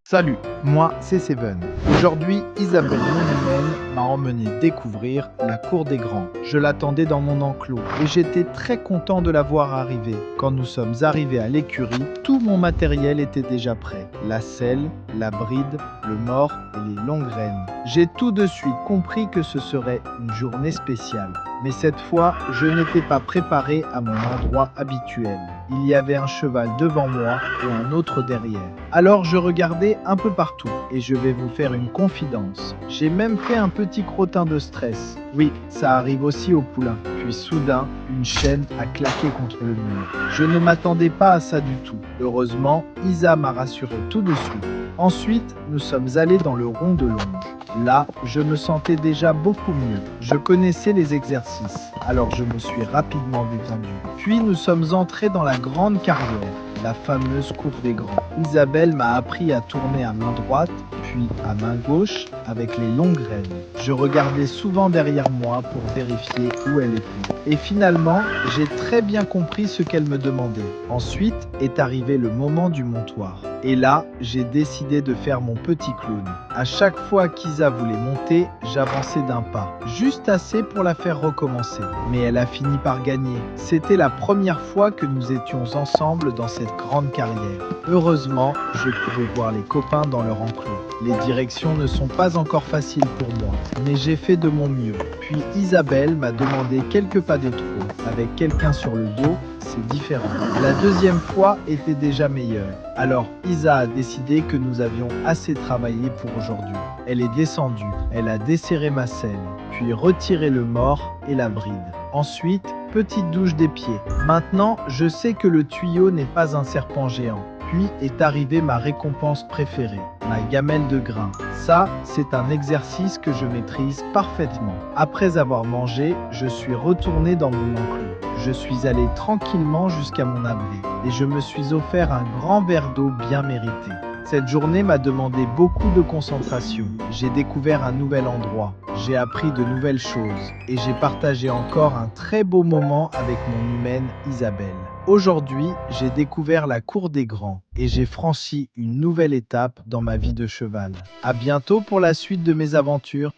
Salut, moi c'est Seven. Aujourd'hui, Isabelle, mon humaine, m'a emmené découvrir la cour des grands. Je l'attendais dans mon enclos et j'étais très content de la voir arriver. Quand nous sommes arrivés à l'écurie, tout mon matériel était déjà prêt. La selle, la bride, le mors et les longues rênes. J'ai tout de suite compris que ce serait une journée spéciale. Mais cette fois, je n'étais pas préparé à mon endroit habituel. Il y avait un cheval devant moi et un autre derrière. Alors je regardais un peu partout et je vais vous faire une confidence. J'ai même fait un petit crottin de stress. Oui, ça arrive aussi au poulain. Puis soudain, une chaîne a claqué contre le mur. Je ne m'attendais pas à ça du tout. Heureusement, Isa m'a rassuré tout de suite. Ensuite, nous sommes allés dans le rond de longe. Là, je me sentais déjà beaucoup mieux. Je connaissais les exercices, alors je me suis rapidement détendu. Puis nous sommes entrés dans la grande carrière, la fameuse cour des grands. Isabelle m'a appris à tourner à main droite, puis à main gauche, avec les longues rênes. Je regardais souvent derrière moi pour vérifier où elle était. Et finalement, j'ai très bien compris ce qu'elle me demandait. Ensuite est arrivé le moment du montoir. Et là, j'ai décidé de faire mon petit clown. À chaque fois qu'Isa voulait monter, j'avançais d'un pas, juste assez pour la faire recommencer. Mais elle a fini par gagner. C'était la première fois que nous étions ensemble dans cette grande carrière. Heureusement, je pouvais voir les copains dans leur enclos. Les directions ne sont pas encore faciles pour moi, mais j'ai fait de mon mieux. Puis Isabelle m'a demandé quelques pas de trop. Avec quelqu'un sur le dos, c'est différent. La deuxième fois était déjà meilleure. Alors Isa a décidé que nous avions assez travaillé pour aujourd'hui. Elle est descendue, elle a desserré ma selle, puis retiré le mors et la bride. Ensuite, petite douche des pieds. Maintenant, je sais que le tuyau n'est pas un serpent géant. Puis est arrivée ma récompense préférée, ma gamelle de grains. Ça, c'est un exercice que je maîtrise parfaitement. Après avoir mangé, je suis retourné dans mon enclos. Je suis allé tranquillement jusqu'à mon abri et je me suis offert un grand verre d'eau bien mérité. Cette journée m'a demandé beaucoup de concentration. J'ai découvert un nouvel endroit, j'ai appris de nouvelles choses et j'ai partagé encore un très beau moment avec mon humaine Isabelle. Aujourd'hui, j'ai découvert la cour des grands et j'ai franchi une nouvelle étape dans ma vie de cheval. À bientôt pour la suite de mes aventures.